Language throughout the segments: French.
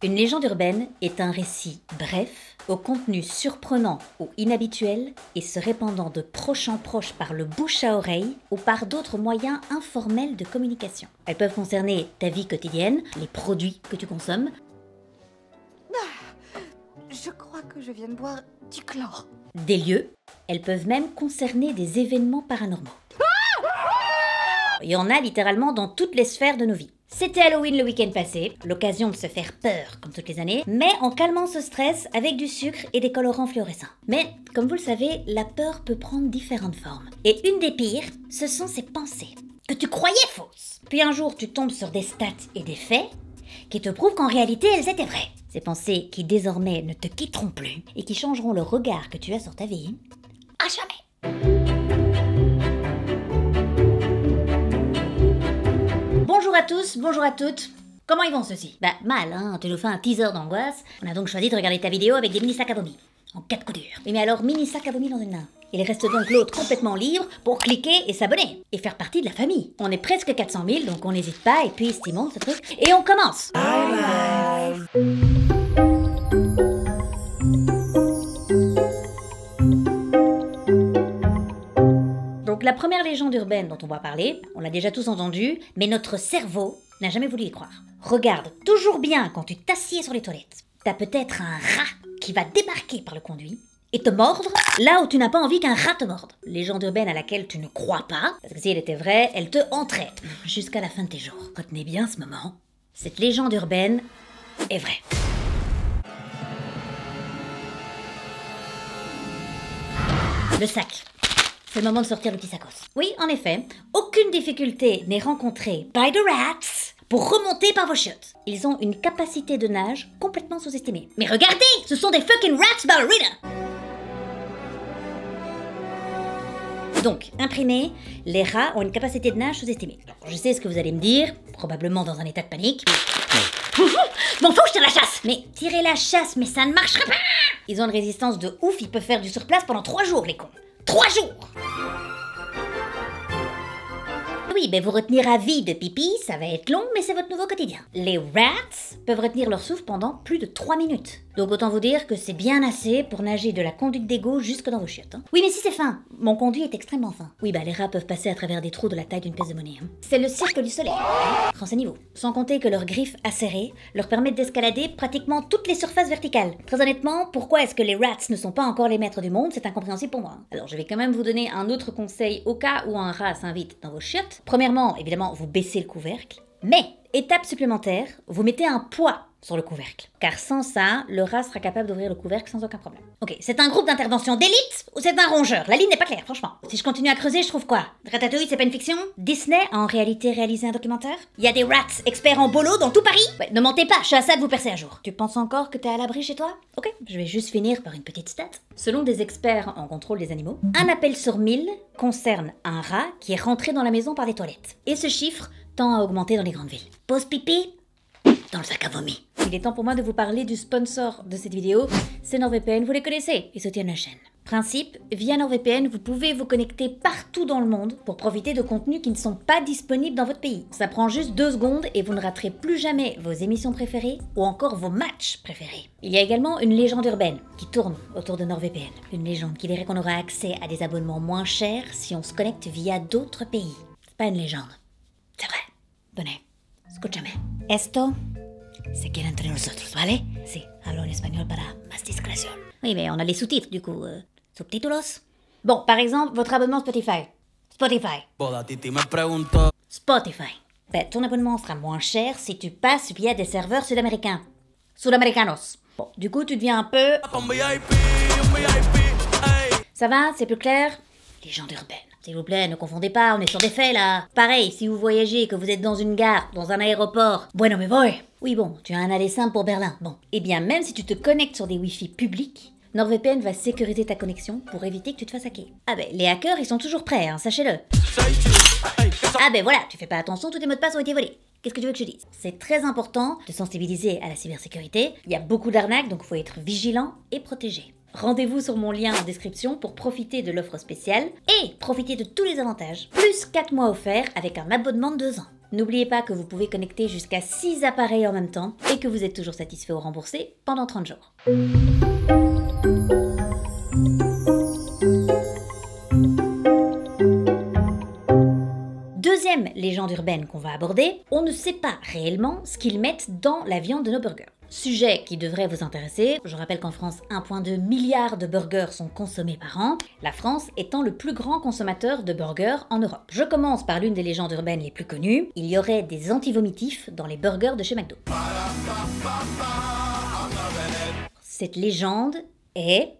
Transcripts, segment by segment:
Une légende urbaine est un récit bref, au contenu surprenant ou inhabituel et se répandant de proche en proche par le bouche à oreille ou par d'autres moyens informels de communication. Elles peuvent concerner ta vie quotidienne, les produits que tu consommes. Je crois que je viens de boire du chlore. Des lieux. Elles peuvent même concerner des événements paranormaux. Il y en a littéralement dans toutes les sphères de nos vies. C'était Halloween le week-end passé, l'occasion de se faire peur comme toutes les années, mais en calmant ce stress avec du sucre et des colorants fluorescents. Mais, comme vous le savez, la peur peut prendre différentes formes. Et une des pires, ce sont ces pensées, que tu croyais fausses. Puis un jour, tu tombes sur des stats et des faits qui te prouvent qu'en réalité, elles étaient vraies. Ces pensées qui désormais ne te quitteront plus et qui changeront le regard que tu as sur ta vie à jamais. Bonjour à tous, bonjour à toutes. Comment ils vont ceux-ci? Bah mal, hein, tu nous fais un teaser d'angoisse. On a donc choisi de regarder ta vidéo avec des mini sacs à vomi. En 4 coups durs. Oui mais alors mini sac à vomi dans une main. Il reste donc l'autre complètement libre pour cliquer et s'abonner. Et faire partie de la famille. On est presque 400 000 donc on n'hésite pas et puis stimons ce truc. Et on commence. Donc la première légende urbaine dont on va parler, on l'a déjà tous entendu, mais notre cerveau n'a jamais voulu y croire. Regarde toujours bien quand tu t'assieds sur les toilettes. T'as peut-être un rat qui va débarquer par le conduit et te mordre là où tu n'as pas envie qu'un rat te morde. Légende urbaine à laquelle tu ne crois pas, parce que si elle était vraie, elle te hanterait jusqu'à la fin de tes jours. Retenez bien ce moment. Cette légende urbaine est vraie. Le sac. C'est le moment de sortir le petit sacos. Oui, en effet, aucune difficulté n'est rencontrée by the rats pour remonter par vos chiottes. Ils ont une capacité de nage complètement sous-estimée. Mais regardez, ce sont des fucking rats ballerina. Donc, imprimé, les rats ont une capacité de nage sous-estimée. Je sais ce que vous allez me dire, probablement dans un état de panique. M'en fous, je tire la chasse. Mais tirer la chasse, mais ça ne marchera pas. Ils ont une résistance de ouf, ils peuvent faire du surplace pendant 3 jours, les cons. 3 jours! Oui, mais vous retenir à vie de pipi, ça va être long, mais c'est votre nouveau quotidien. Les rats peuvent retenir leur souffle pendant plus de 3 minutes. Donc autant vous dire que c'est bien assez pour nager de la conduite d'égout jusque dans vos chiottes. Hein. Oui, mais si c'est fin. Mon conduit est extrêmement fin. Oui, bah les rats peuvent passer à travers des trous de la taille d'une pièce de monnaie. Hein. C'est le cirque du soleil. Hein. Renseignez-vous. Sans compter que leurs griffes acérées leur permettent d'escalader pratiquement toutes les surfaces verticales. Très honnêtement, pourquoi est-ce que les rats ne sont pas encore les maîtres du monde? C'est incompréhensible pour moi. Hein. Alors je vais quand même vous donner un autre conseil au cas où un rat s'invite dans vos chiottes. Premièrement, évidemment, vous baissez le couvercle. Mais, étape supplémentaire, vous mettez un poids sur le couvercle. Car sans ça, le rat sera capable d'ouvrir le couvercle sans aucun problème. Ok, c'est un groupe d'intervention d'élite ou c'est un rongeur? La ligne n'est pas claire, franchement. Si je continue à creuser, je trouve quoi? Ratatouille, c'est pas une fiction? Disney a en réalité réalisé un documentaire? Il y a des rats experts en bolo dans tout Paris? Ouais, ne mentez pas, je suis à ça de vous percer un jour. Tu penses encore que t'es à l'abri chez toi? Ok, je vais juste finir par une petite stat. Selon des experts en contrôle des animaux, un appel sur 1000 concerne un rat qui est rentré dans la maison par les toilettes. Et ce chiffre tend à augmenter dans les grandes villes. Pause pipi dans le sac à vomi. Il est temps pour moi de vous parler du sponsor de cette vidéo, c'est NordVPN, vous les connaissez, ils soutiennent la chaîne. Principe, via NordVPN, vous pouvez vous connecter partout dans le monde pour profiter de contenus qui ne sont pas disponibles dans votre pays. Ça prend juste 2 secondes et vous ne raterez plus jamais vos émissions préférées ou encore vos matchs préférés. Il y a également une légende urbaine qui tourne autour de NordVPN. Une légende qui dirait qu'on aura accès à des abonnements moins chers si on se connecte via d'autres pays. C'est pas une légende, c'est vrai. Tenez, escúchame. Esto se queda entre nosotros, ¿vale? Sí, hablo en espagnol para más discreción. Oui, mais on a les sous-titres, du coup. Subtítulos? Bon, par exemple, votre abonnement Spotify. Spotify. Spotify. Ben, ton abonnement sera moins cher si tu passes via des serveurs sud-américains. Sud-americanos. Bon, du coup, tu deviens un peu... Ça va? C'est plus clair? Légende urbaine. S'il vous plaît, ne confondez pas, on est sur des faits là. Pareil, si vous voyagez et que vous êtes dans une gare, dans un aéroport. Bueno me voy. Oui bon, tu as un aller simple pour Berlin. Bon. Eh bien, même si tu te connectes sur des Wi-Fi publics, NordVPN va sécuriser ta connexion pour éviter que tu te fasses hacker. Ah ben, les hackers, ils sont toujours prêts, hein, sachez-le. Ah ben voilà, tu fais pas attention, tous tes mots de passe ont été volés. Qu'est-ce que tu veux que je dise? C'est très important de sensibiliser à la cybersécurité. Il y a beaucoup d'arnaques, donc il faut être vigilant et protégé. Rendez-vous sur mon lien en description pour profiter de l'offre spéciale et profiter de tous les avantages. Plus 4 mois offerts avec un abonnement de 2 ans. N'oubliez pas que vous pouvez connecter jusqu'à 6 appareils en même temps et que vous êtes toujours satisfait ou remboursé pendant 30 jours. Deuxième légende urbaine qu'on va aborder, on ne sait pas réellement ce qu'ils mettent dans la viande de nos burgers. Sujet qui devrait vous intéresser, je rappelle qu'en France, 1,2 milliard de burgers sont consommés par an, la France étant le plus grand consommateur de burgers en Europe. Je commence par l'une des légendes urbaines les plus connues, il y aurait des antivomitifs dans les burgers de chez McDo. Cette légende est...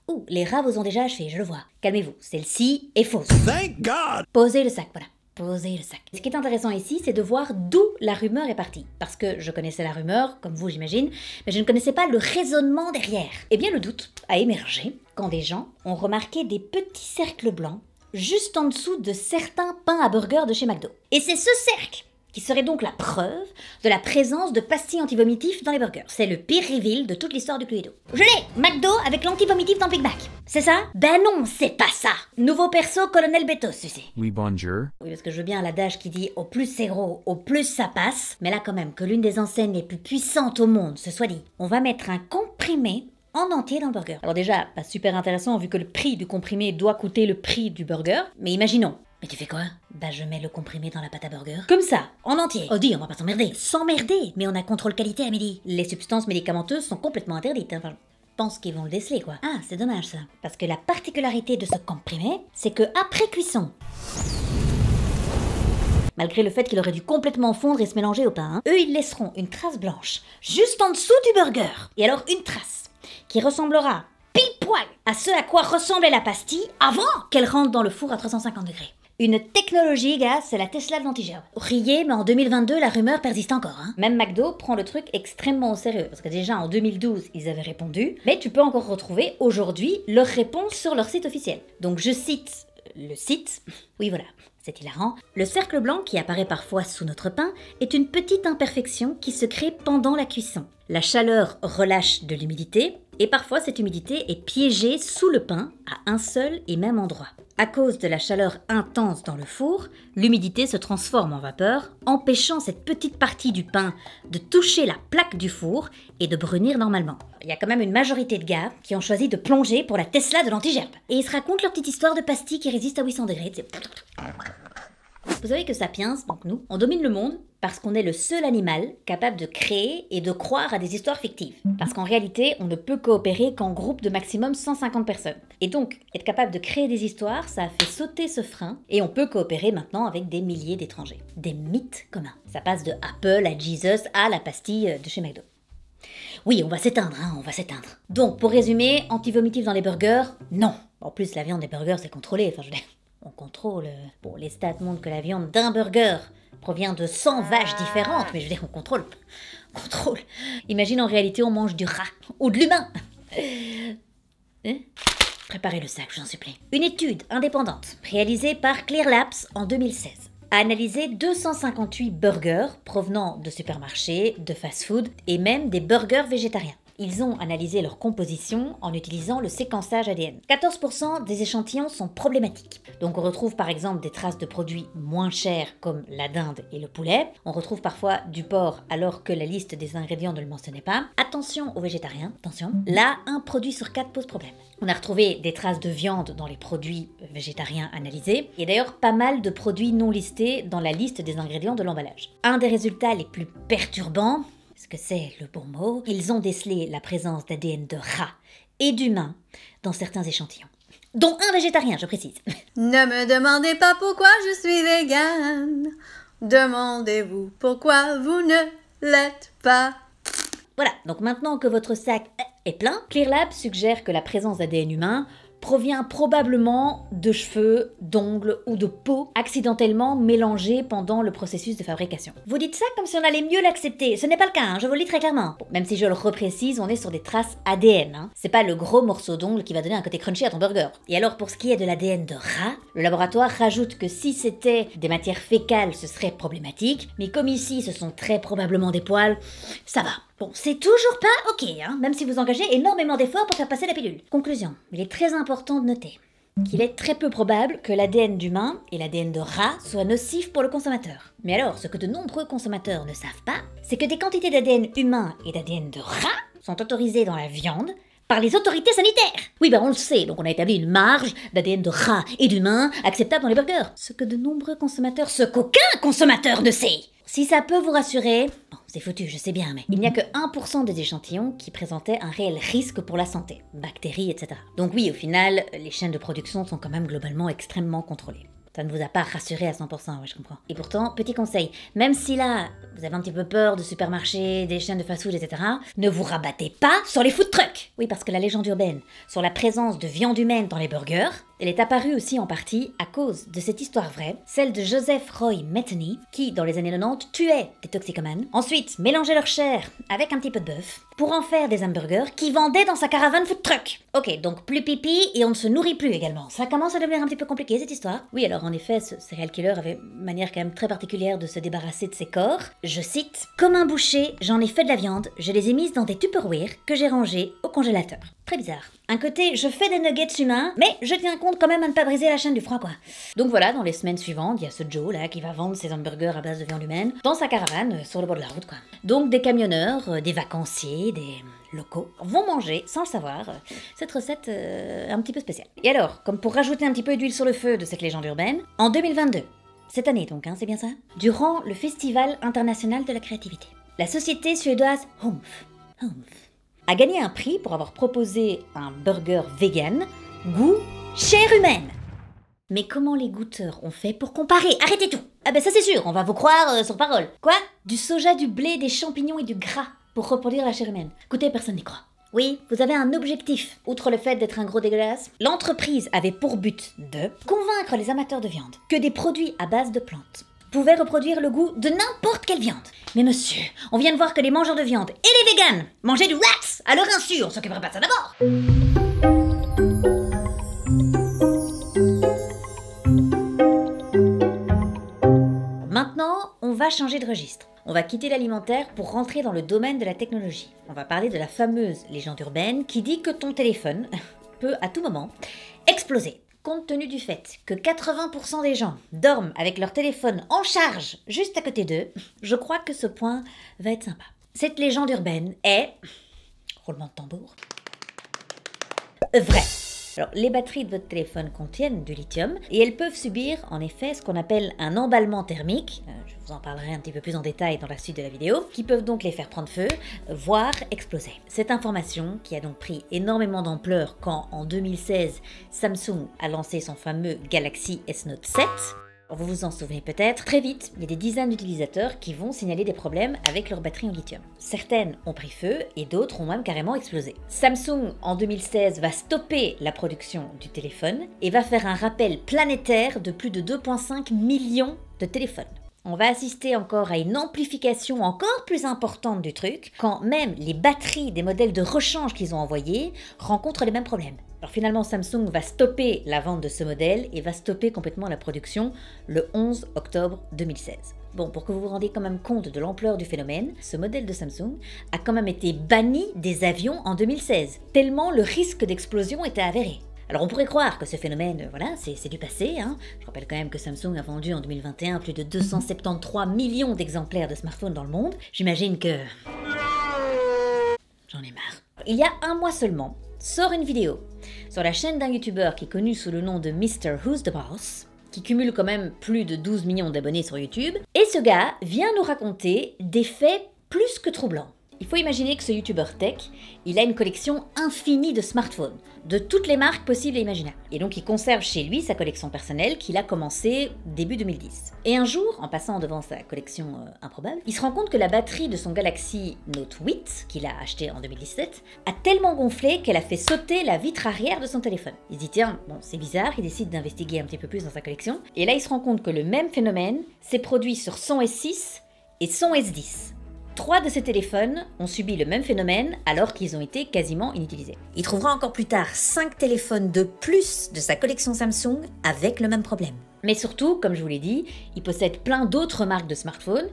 Ouh, les rats vous ont déjà achevé, je le vois. Calmez-vous, celle-ci est fausse. Thank God! Posez le sac, voilà. Posez le sac. Ce qui est intéressant ici, c'est de voir d'où la rumeur est partie. Parce que je connaissais la rumeur, comme vous j'imagine, mais je ne connaissais pas le raisonnement derrière. Eh bien le doute a émergé quand des gens ont remarqué des petits cercles blancs juste en dessous de certains pains à burger de chez McDo. Et c'est ce cercle qui serait donc la preuve de la présence de pastilles antivomitifs dans les burgers. C'est le pire reveal de toute l'histoire du Cluedo. Je l'ai! McDo avec l'antivomitif dans Big Mac. C'est ça? Ben non, c'est pas ça! Nouveau perso, Colonel Betos, tu sais. Oui, bonjour. Oui, parce que je veux bien l'adage qui dit « au plus c'est gros, au plus ça passe », mais là quand même, que l'une des enseignes les plus puissantes au monde se soit dit « on va mettre un comprimé en entier dans le burger ». Alors déjà, pas super intéressant vu que le prix du comprimé doit coûter le prix du burger, mais imaginons. Mais tu fais quoi? Bah je mets le comprimé dans la pâte à burger. Comme ça, en entier. Oh dis, on va pas s'emmerder. S'emmerder? Mais on a contrôle qualité à midi. Les substances médicamenteuses sont complètement interdites. Enfin, je pense qu'ils vont le déceler quoi. Ah, c'est dommage ça. Parce que la particularité de ce comprimé, c'est que après cuisson, malgré le fait qu'il aurait dû complètement fondre et se mélanger au pain, eux ils laisseront une trace blanche juste en dessous du burger. Et alors une trace qui ressemblera pile poil à ce à quoi ressemblait la pastille avant qu'elle rentre dans le four à 350 degrés. Une technologie, gars, c'est la Tesla de l'antigerbe. Riez, mais en 2022, la rumeur persiste encore. Hein. Même McDo prend le truc extrêmement au sérieux. Parce que déjà, en 2012, ils avaient répondu. Mais tu peux encore retrouver, aujourd'hui, leur réponse sur leur site officiel. Donc, je cite le site. Oui, voilà. C'est hilarant. Le cercle blanc qui apparaît parfois sous notre pain est une petite imperfection qui se crée pendant la cuisson. La chaleur relâche de l'humidité et parfois cette humidité est piégée sous le pain à un seul et même endroit. À cause de la chaleur intense dans le four, l'humidité se transforme en vapeur, empêchant cette petite partie du pain de toucher la plaque du four et de brunir normalement. Il y a quand même une majorité de gars qui ont choisi de plonger pour la Tesla de l'antigerbe. Et ils se racontent leur petite histoire de pastille qui résiste à 800 degrés. Vous savez que Sapiens, donc nous, on domine le monde parce qu'on est le seul animal capable de créer et de croire à des histoires fictives. Parce qu'en réalité, on ne peut coopérer qu'en groupe de maximum 150 personnes. Et donc, être capable de créer des histoires, ça a fait sauter ce frein et on peut coopérer maintenant avec des milliers d'étrangers. Des mythes communs. Ça passe de Apple à Jesus à la pastille de chez McDo. Oui, on va s'éteindre, hein, on va s'éteindre. Donc, pour résumer, antivomitif dans les burgers, non. En plus, la viande des burgers, c'est contrôlé, enfin je veux dire... On contrôle. Bon, les stats montrent que la viande d'un burger provient de 100 vaches différentes, mais je veux dire, on contrôle. Contrôle. Imagine en réalité, on mange du rat ou de l'humain. Hein? Préparez le sac, je vous en supplie. Une étude indépendante réalisée par Clear Labs en 2016 a analysé 258 burgers provenant de supermarchés, de fast-food et même des burgers végétariens. Ils ont analysé leur composition en utilisant le séquençage ADN. 14% des échantillons sont problématiques. Donc on retrouve par exemple des traces de produits moins chers comme la dinde et le poulet. On retrouve parfois du porc alors que la liste des ingrédients ne le mentionnait pas. Attention aux végétariens, attention. Là, un produit sur 4 pose problème. On a retrouvé des traces de viande dans les produits végétariens analysés. Et d'ailleurs pas mal de produits non listés dans la liste des ingrédients de l'emballage. Un des résultats les plus perturbants, est-ce que c'est le bon mot? Ils ont décelé la présence d'ADN de rats et d'humains dans certains échantillons. Dont un végétarien, je précise. Ne me demandez pas pourquoi je suis végane. Demandez-vous pourquoi vous ne l'êtes pas. Voilà, donc maintenant que votre sac est plein, Clear Lab suggère que la présence d'ADN humain provient probablement de cheveux, d'ongles ou de peau accidentellement mélangés pendant le processus de fabrication. Vous dites ça comme si on allait mieux l'accepter, ce n'est pas le cas, hein, je vous le dis très clairement. Bon, même si je le reprécise, on est sur des traces ADN, hein. C'est pas le gros morceau d'ongle qui va donner un côté crunchy à ton burger. Et alors pour ce qui est de l'ADN de rat, le laboratoire rajoute que si c'était des matières fécales, ce serait problématique, mais comme ici ce sont très probablement des poils, ça va. Bon, c'est toujours pas ok, hein, même si vous engagez énormément d'efforts pour faire passer la pilule. Conclusion, il est très important de noter qu'il est très peu probable que l'ADN d'humain et l'ADN de rat soient nocifs pour le consommateur. Mais alors, ce que de nombreux consommateurs ne savent pas, c'est que des quantités d'ADN humain et d'ADN de rat sont autorisées dans la viande par les autorités sanitaires. Oui, on le sait, donc on a établi une marge d'ADN de rat et d'humain acceptable dans les burgers. Ce que de nombreux consommateurs, ce qu'aucun consommateur ne sait. Si ça peut vous rassurer, bon, c'est foutu, je sais bien, mais il n'y a que 1% des échantillons qui présentaient un réel risque pour la santé, bactéries, etc. Donc oui, au final, les chaînes de production sont quand même globalement extrêmement contrôlées. Ça ne vous a pas rassuré à 100%, ouais, je comprends. Et pourtant, petit conseil, même si là, vous avez un petit peu peur de supermarchés, des chaînes de fast-food, etc., ne vous rabattez pas sur les food trucks. Oui, parce que la légende urbaine sur la présence de viande humaine dans les burgers, elle est apparue aussi en partie à cause de cette histoire vraie, celle de Joseph Roy Metheny, qui, dans les années 90, tuait des toxicomanes, ensuite mélangeait leur chair avec un petit peu de bœuf, pour en faire des hamburgers qu'il vendait dans sa caravane food truck. Ok, donc plus pipi et on ne se nourrit plus également. Ça commence à devenir un petit peu compliqué cette histoire. Oui, alors en effet, ce serial killer avait une manière quand même très particulière de se débarrasser de ses corps. Je cite, « Comme un boucher, j'en ai fait de la viande, je les ai mises dans des Tupperware que j'ai rangés au congélateur. » Très bizarre. Un côté, je fais des nuggets humains, mais je tiens compte quand même à ne pas briser la chaîne du froid, quoi. Donc voilà, dans les semaines suivantes, il y a ce Joe là qui va vendre ses hamburgers à base de viande humaine dans sa caravane sur le bord de la route, quoi. Donc des camionneurs, des vacanciers, des locaux vont manger, sans le savoir, cette recette un petit peu spéciale. Et alors, comme pour rajouter un petit peu d'huile sur le feu de cette légende urbaine, en 2022, cette année donc, hein, c'est bien ça, durant le Festival international de la créativité, la société suédoise Humph a gagné un prix pour avoir proposé un burger vegan, goût chair humaine. Mais comment les goûteurs ont fait pour comparer? Arrêtez tout! Ah ben ça c'est sûr, on va vous croire sur parole. Quoi? Du soja, du blé, des champignons et du gras pour reproduire la chair humaine. Écoutez, personne n'y croit. Oui, vous avez un objectif. Outre le fait d'être un gros dégueulasse, l'entreprise avait pour but de convaincre les amateurs de viande que des produits à base de plantes pouvaient reproduire le goût de n'importe quelle viande. Mais monsieur, on vient de voir que les mangeurs de viande et les véganes mangeaient du rats à leur insu, on s'occuperait pas de ça d'abord. Maintenant, on va changer de registre. On va quitter l'alimentaire pour rentrer dans le domaine de la technologie. On va parler de la fameuse légende urbaine qui dit que ton téléphone peut à tout moment exploser. Compte tenu du fait que 80% des gens dorment avec leur téléphone en charge juste à côté d'eux, je crois que ce point va être sympa. Cette légende urbaine est, roulement de tambour, vraie. Alors, les batteries de votre téléphone contiennent du lithium et elles peuvent subir en effet ce qu'on appelle un emballement thermique, je vous en parlerai un petit peu plus en détail dans la suite de la vidéo, qui peuvent donc les faire prendre feu, voire exploser. Cette information, qui a donc pris énormément d'ampleur quand en 2016 Samsung a lancé son fameux Galaxy S Note 7, vous vous en souvenez peut-être, très vite, il y a des dizaines d'utilisateurs qui vont signaler des problèmes avec leur batterie en lithium. Certaines ont pris feu et d'autres ont même carrément explosé. Samsung, en 2016, va stopper la production du téléphone et va faire un rappel planétaire de plus de 2,5 millions de téléphones. On va assister encore à une amplification encore plus importante du truc, quand même les batteries des modèles de rechange qu'ils ont envoyés rencontrent les mêmes problèmes. Alors finalement, Samsung va stopper la vente de ce modèle et va stopper complètement la production le 11 octobre 2016. Bon, pour que vous vous rendiez quand même compte de l'ampleur du phénomène, ce modèle de Samsung a quand même été banni des avions en 2016, tellement le risque d'explosion était avéré. Alors on pourrait croire que ce phénomène, voilà, c'est du passé, hein. Je rappelle quand même que Samsung a vendu en 2021 plus de 273 millions d'exemplaires de smartphones dans le monde. J'imagine que... j'en ai marre. Il y a un mois seulement, sort une vidéo sur la chaîne d'un youtubeur qui est connu sous le nom de Mr. Who's the Boss, qui cumule quand même plus de 12 millions d'abonnés sur YouTube, et ce gars vient nous raconter des faits plus que troublants. Il faut imaginer que ce youtubeur tech, il a une collection infinie de smartphones, de toutes les marques possibles et imaginables. Et donc il conserve chez lui sa collection personnelle qu'il a commencé début 2010. Et un jour, en passant devant sa collection improbable, il se rend compte que la batterie de son Galaxy Note 8, qu'il a acheté en 2017, a tellement gonflé qu'elle a fait sauter la vitre arrière de son téléphone. Il se dit tiens, bon c'est bizarre, il décide d'investiguer un petit peu plus dans sa collection. Et là il se rend compte que le même phénomène s'est produit sur son S6 et son S10. 3 de ces téléphones ont subi le même phénomène alors qu'ils ont été quasiment inutilisés. Il trouvera encore plus tard 5 téléphones de plus de sa collection Samsung avec le même problème. Mais surtout, comme je vous l'ai dit, il possède plein d'autres marques de smartphones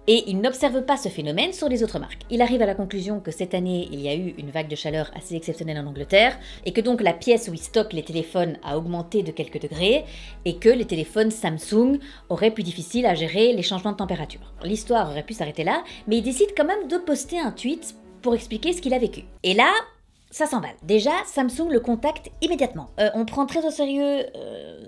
Et il n'observe pas ce phénomène sur les autres marques. Il arrive à la conclusion que cette année, il y a eu une vague de chaleur assez exceptionnelle en Angleterre, et que donc la pièce où il stocke les téléphones a augmenté de quelques degrés, et que les téléphones Samsung auraient plus difficile à gérer les changements de température. L'histoire aurait pu s'arrêter là, mais il décide quand même de poster un tweet pour expliquer ce qu'il a vécu. Et là, ça s'emballe. Déjà, Samsung le contacte immédiatement. On prend très au sérieux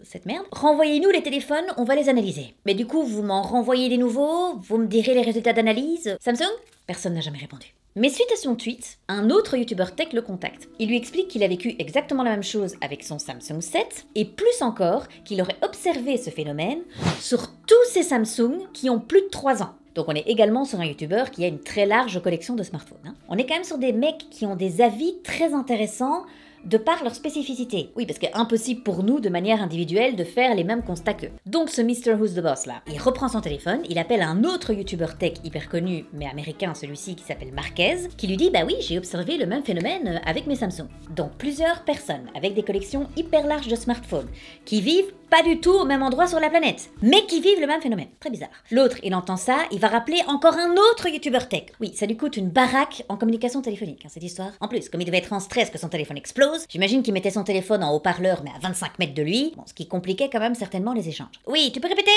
cette merde. Renvoyez-nous les téléphones, on va les analyser. Mais du coup, vous m'en renvoyez des nouveaux, vous me direz les résultats d'analyse. Samsung ? Personne n'a jamais répondu. Mais suite à son tweet, un autre youtubeur tech le contacte. Il lui explique qu'il a vécu exactement la même chose avec son Samsung 7, et plus encore, qu'il aurait observé ce phénomène sur tous ces Samsung qui ont plus de 3 ans. Donc on est également sur un youtubeur qui a une très large collection de smartphones. Hein. On est quand même sur des mecs qui ont des avis très intéressants de par leur spécificité. Oui, parce qu'impossible pour nous, de manière individuelle, de faire les mêmes constats qu'eux. Donc ce Mr. Who's the Boss là, il reprend son téléphone, il appelle un autre youtubeur tech hyper connu, mais américain celui-ci, qui s'appelle Marquez, qui lui dit « Bah oui, j'ai observé le même phénomène avec mes Samsung ». Donc plusieurs personnes avec des collections hyper larges de smartphones, qui vivent pas du tout au même endroit sur la planète, mais qui vivent le même phénomène. Très bizarre. L'autre, il entend ça, il va rappeler encore un autre youtubeur tech. Oui, ça lui coûte une baraque en communication téléphonique, hein, cette histoire. En plus, comme il devait être en stress que son téléphone explose, j'imagine qu'il mettait son téléphone en haut-parleur, mais à 25 mètres de lui, bon, ce qui compliquait quand même certainement les échanges. Oui, tu peux répéter ?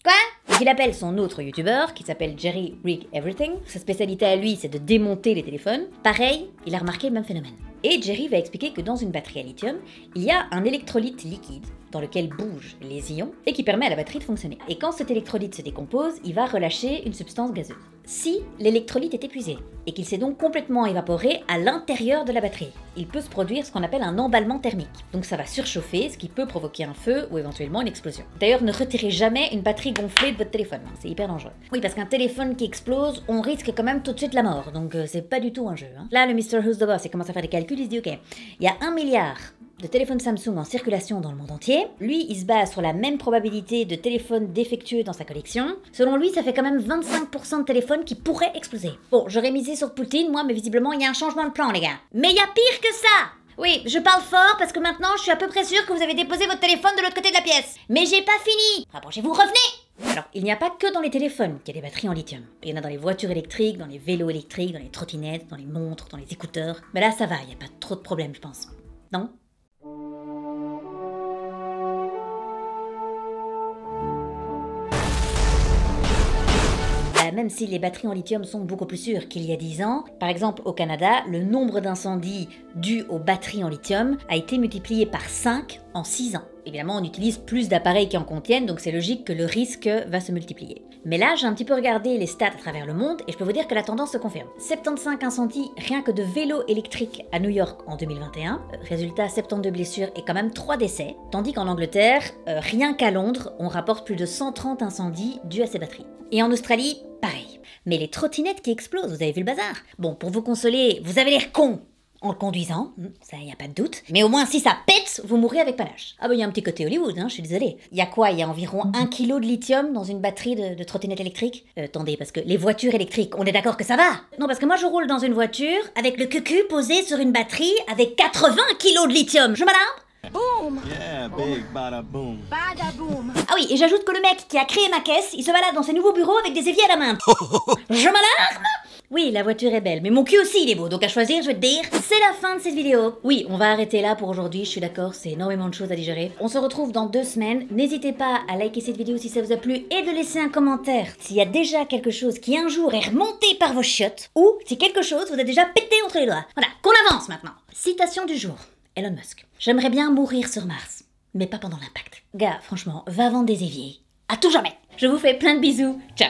Quoi ? Donc il appelle son autre youtubeur, qui s'appelle Jerry Rig Everything. Sa spécialité à lui, c'est de démonter les téléphones. Pareil, il a remarqué le même phénomène. Et Jerry va expliquer que dans une batterie à lithium, il y a un électrolyte liquide dans lequel bougent les ions et qui permet à la batterie de fonctionner. Et quand cet électrolyte se décompose, il va relâcher une substance gazeuse. Si l'électrolyte est épuisé et qu'il s'est donc complètement évaporé à l'intérieur de la batterie, il peut se produire ce qu'on appelle un emballement thermique. Donc ça va surchauffer, ce qui peut provoquer un feu ou éventuellement une explosion. D'ailleurs, ne retirez jamais une batterie gonflée de votre téléphone, hein, c'est hyper dangereux. Oui, parce qu'un téléphone qui explose, on risque quand même tout de suite la mort, donc c'est pas du tout un jeu. Hein. Là, le Mr. Who's the Boss, il commence à faire des calculs, il se dit ok, il y a 1 milliard de téléphones Samsung en circulation dans le monde entier. Lui, il se base sur la même probabilité de téléphones défectueux dans sa collection. Selon lui, ça fait quand même 25% de téléphones qui pourraient exploser. Bon, j'aurais misé sur Poutine, moi, mais visiblement, il y a un changement de plan, les gars. Mais il y a pire que ça! Oui, je parle fort parce que maintenant, je suis à peu près sûre que vous avez déposé votre téléphone de l'autre côté de la pièce. Mais j'ai pas fini! Rapprochez-vous, revenez! Alors, il n'y a pas que dans les téléphones qu'il y a des batteries en lithium. Il y en a dans les voitures électriques, dans les vélos électriques, dans les trottinettes, dans les montres, dans les écouteurs. Mais là, ça va, il n'y a pas trop de problèmes, je pense. Non ? Même si les batteries en lithium sont beaucoup plus sûres qu'il y a 10 ans, par exemple au Canada, le nombre d'incendies dus aux batteries en lithium a été multiplié par 5 en 6 ans. Évidemment, on utilise plus d'appareils qui en contiennent, donc c'est logique que le risque va se multiplier. Mais là, j'ai un petit peu regardé les stats à travers le monde et je peux vous dire que la tendance se confirme. 75 incendies rien que de vélos électriques à New York en 2021. Résultat, 72 blessures et quand même 3 décès. Tandis qu'en Angleterre, rien qu'à Londres, on rapporte plus de 130 incendies dus à ces batteries. Et en Australie, pareil. Mais les trottinettes qui explosent, vous avez vu le bazar? Bon, pour vous consoler, vous avez l'air con en le conduisant, ça y a pas de doute. Mais au moins si ça pète, vous mourrez avec panache. Ah bah il y a un petit côté Hollywood, hein, je suis désolée. Il y a quoi? Il y a environ 1 kilo de lithium dans une batterie de trottinette électrique? Attendez, parce que les voitures électriques, on est d'accord que ça va? Non, parce que moi je roule dans une voiture avec le cucu posé sur une batterie avec 80 kilos de lithium. Je m'alarme? Boum! Yeah, big bada boom. Bada boum! Ah oui, et j'ajoute que le mec qui a créé ma caisse, il se balade dans ses nouveaux bureaux avec des éviers à la main. Je m'alarme? Oui, la voiture est belle, mais mon cul aussi il est beau, donc à choisir, je vais te dire, c'est la fin de cette vidéo. Oui, on va arrêter là pour aujourd'hui, je suis d'accord, c'est énormément de choses à digérer. On se retrouve dans 2 semaines, n'hésitez pas à liker cette vidéo si ça vous a plu et de laisser un commentaire s'il y a déjà quelque chose qui un jour est remonté par vos chiottes, ou si quelque chose vous a déjà pété entre les doigts. Voilà, qu'on avance maintenant. Citation du jour, Elon Musk. J'aimerais bien mourir sur Mars, mais pas pendant l'impact. Gars, franchement, va vendre des éviers. À tout jamais. Je vous fais plein de bisous, ciao.